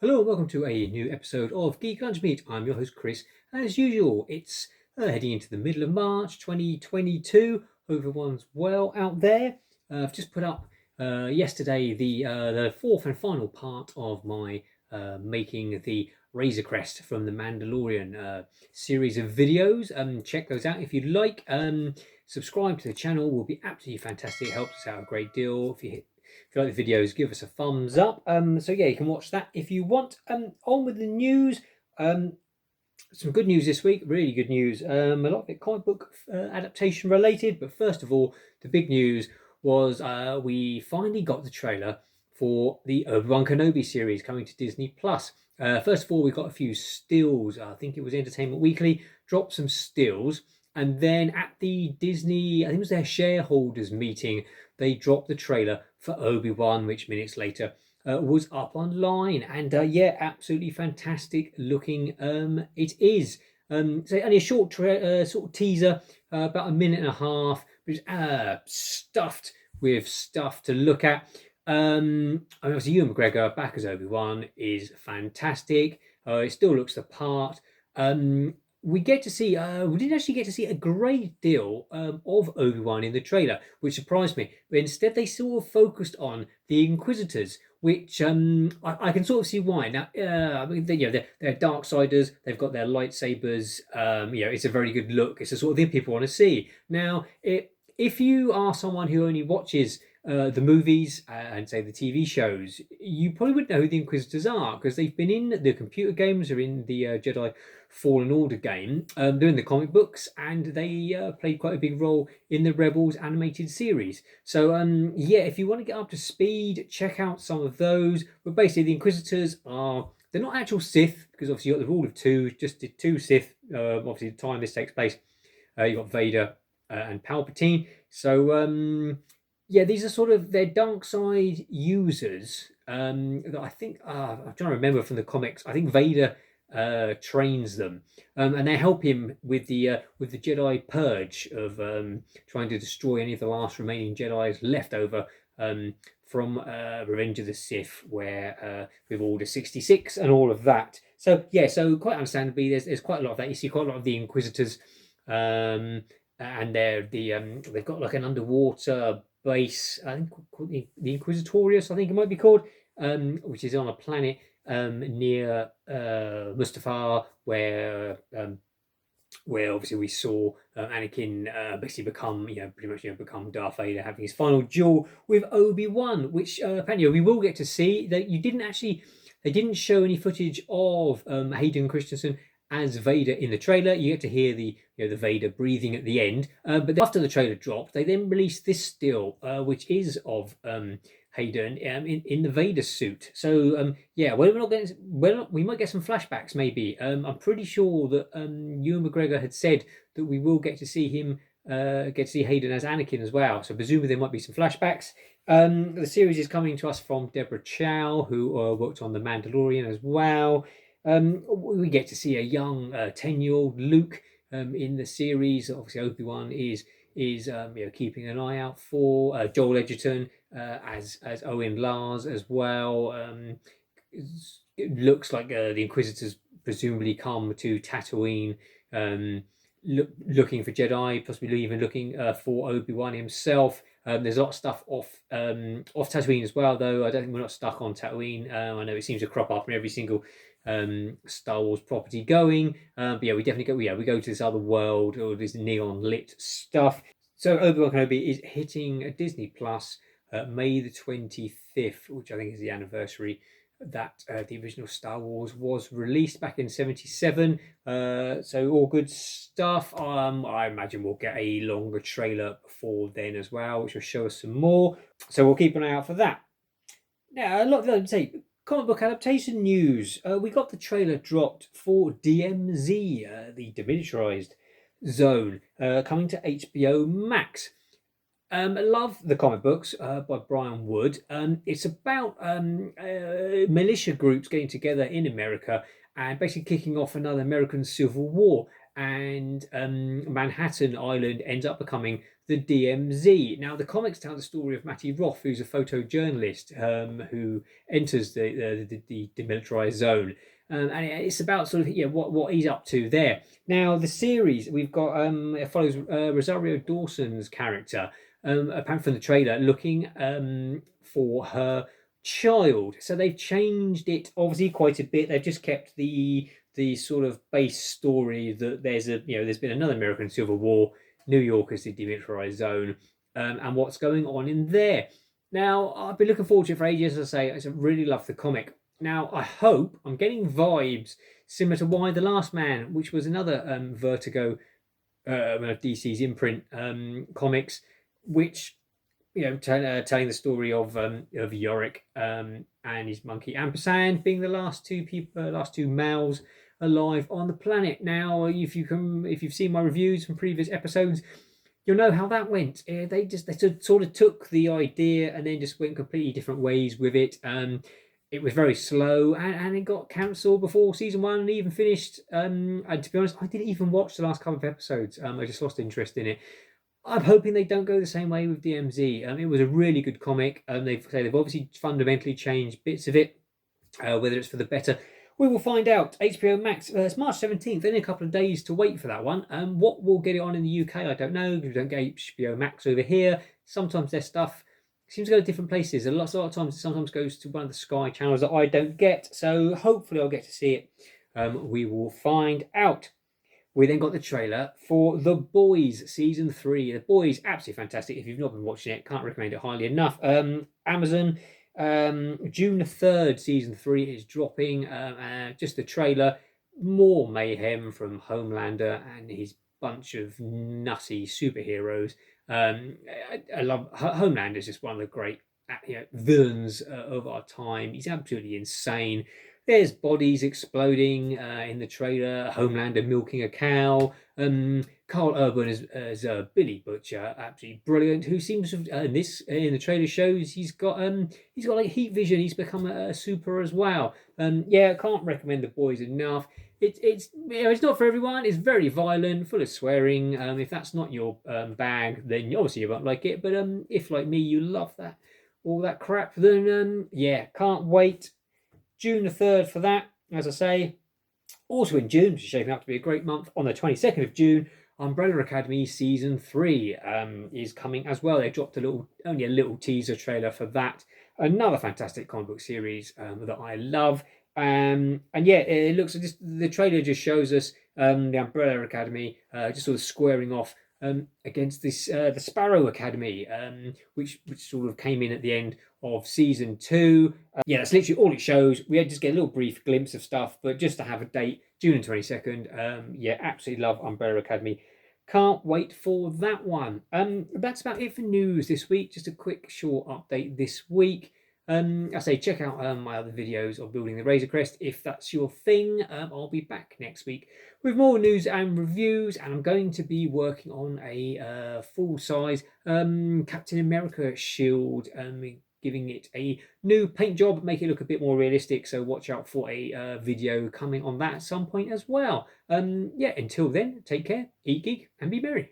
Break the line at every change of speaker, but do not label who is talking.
Hello and welcome to a new episode of Geek Lunch Meat. I'm your host Chris. As usual, it's heading into the middle of March 2022. Hope everyone's well out there. I've just put up yesterday the fourth and final part of my making the Razor Crest from the Mandalorian series of videos. Check those out if you'd like. Subscribe to the channel will be absolutely fantastic. It helps us out a great deal. If you like the videos, give us a thumbs up. So yeah, you can watch that if you want. On with the news. Some good news this week, really good news. A lot of it comic book adaptation related, but first of all, the big news was we finally got the trailer for the Obi-Wan Kenobi series coming to Disney Plus. First of all, we got a few stills. I think it was Entertainment Weekly dropped some stills, and then at the Disney, I think it was their shareholders meeting, they dropped the trailer for Obi-Wan, which minutes later was up online. And yeah, absolutely fantastic looking it is. So only a short sort of teaser, about a minute and a half, but it's stuffed with stuff to look at. Obviously Ewan McGregor back as Obi-Wan is fantastic. It still looks the part. We get to see we didn't actually get to see a great deal of Obi-Wan in the trailer, which surprised me. But instead they sort of focused on the Inquisitors, which I can sort of see why. Now I mean they're Darksiders, they've got their lightsabers. It's a very good look. It's the sort of thing people want to see. Now if you are someone who only watches the movies and say the TV shows, you probably wouldn't know who the Inquisitors are because they've been in the computer games or in the Jedi Fallen Order game. They're in the comic books and they played quite a big role in the Rebels animated series. So yeah, if you want to get up to speed, check out some of those. But basically, the Inquisitors they're not actual Sith because obviously you got the rule of two, just did two Sith. Obviously, the time this takes place, you got Vader and Palpatine. So yeah, these are sort of their dark side users. That I think I'm trying to remember from the comics. I think Vader trains them, and they help him with the Jedi purge of trying to destroy any of the last remaining Jedi's left over from Revenge of the Sith, where with Order 66 and all of that. So yeah, so quite understandably, there's quite a lot of that. You see quite a lot of the Inquisitors. And they've got like an underwater base, I think called the Inquisitorius, I think it might be called, which is on a planet near Mustafar, where obviously we saw Anakin basically become, pretty much, become Darth Vader, having his final duel with Obi-Wan, which apparently we will get to see. They didn't show any footage of Hayden Christensen as Vader in the trailer. You get to hear the Vader breathing at the end. But after the trailer dropped, they then released this still, which is of Hayden in the Vader suit. So yeah, we might get some flashbacks maybe. I'm pretty sure that Ewan McGregor had said that we will get to see him get to see Hayden as Anakin as well. So presumably there might be some flashbacks. The series is coming to us from Deborah Chow, who worked on The Mandalorian as well. We get to see a young 10-year-old Luke in the series. Obviously, Obi-Wan is keeping an eye out for Joel Edgerton as Owen Lars as well. It looks like the Inquisitors presumably come to Tatooine, looking for Jedi, possibly even looking for Obi-Wan himself. There's a lot of stuff off Tatooine as well, though. I don't think we're not stuck on Tatooine. I know it seems to crop up in every single Star Wars property going. But yeah, we definitely go. Yeah, we go to this other world or this neon lit stuff. So Obi-Wan Kenobi is hitting Disney Plus May the 25th, which I think is the anniversary that the original Star Wars was released back in '77. So all good stuff. I imagine we'll get a longer trailer before then as well, which will show us some more. So we'll keep an eye out for that. Now, a lot of say comic book adaptation news. We got the trailer dropped for DMZ, the demilitarized zone, coming to HBO Max. I love the comic books by Brian Wood. It's about militia groups getting together in America and basically kicking off another American Civil War. And Manhattan Island ends up becoming the DMZ. Now, the comics tell the story of Matty Roth, who's a photojournalist who enters the demilitarized zone. And it's about sort of what he's up to there. Now, the series we've got it follows Rosario Dawson's character, apparently from the trailer, looking for her child. So they've changed it obviously quite a bit. They've just kept the sort of base story that there's been another American Civil War. New York is the demilitarized zone, and what's going on in there. Now, I've been looking forward to it for ages. As I say, I really love the comic. Now, I hope I'm getting vibes similar to Why the Last Man, which was another Vertigo, DC's imprint comics, which telling the story of Yorick and his monkey Ampersand being the last two males alive on the planet. Now, if you've seen my reviews from previous episodes, you'll know how that went. They sort of took the idea and then just went completely different ways with it. It was very slow, and it got cancelled before season 1 even finished. And to be honest, I didn't even watch the last couple of episodes. I just lost interest in it. I'm hoping they don't go the same way with DMZ. It was a really good comic. They've obviously fundamentally changed bits of it, whether it's for the better. We will find out. HBO Max, it's March 17th, only a couple of days to wait for that one. What will get it on in the UK, I don't know. We don't get HBO Max over here. Sometimes their stuff seems to go to different places. A lot of times, it sometimes goes to one of the Sky channels that I don't get. So hopefully I'll get to see it. We will find out. We then got the trailer for The Boys Season 3. The Boys, absolutely fantastic. If you've not been watching it, can't recommend it highly enough. Amazon, June the 3rd, Season 3 is dropping. Just the trailer, more mayhem from Homelander and his bunch of nutty superheroes. I love Homelander. Is just one of the great villains of our time. He's absolutely insane. There's bodies exploding in the trailer. Homelander milking a cow. Karl Urban as Billy Butcher, absolutely brilliant. Who seems to in the trailer shows he's got like heat vision. He's become a super as well. I can't recommend The Boys enough. It's not for everyone. It's very violent, full of swearing. If that's not your bag, then obviously you won't like it. But if like me, you love all that crap, then can't wait. June the 3rd for that, as I say. Also in June, which is shaping up to be a great month, on the 22nd of June, Umbrella Academy Season 3 is coming as well. They dropped only a little teaser trailer for that. Another fantastic comic book series that I love. It looks the trailer just shows us the Umbrella Academy just sort of squaring off against the Sparrow Academy, which sort of came in at the end of season 2. That's literally all it shows. We just get a little brief glimpse of stuff, but just to have a date, June 22nd. Absolutely love Umbrella Academy. Can't wait for that one. That's about it for news this week. Just a quick short update this week. I say check out my other videos of building the Razor Crest if that's your thing. I'll be back next week with more news and reviews, and I'm going to be working on a full-size Captain America shield, giving it a new paint job, make it look a bit more realistic. So watch out for a video coming on that at some point as well. Until then, take care, eat geek, and be merry.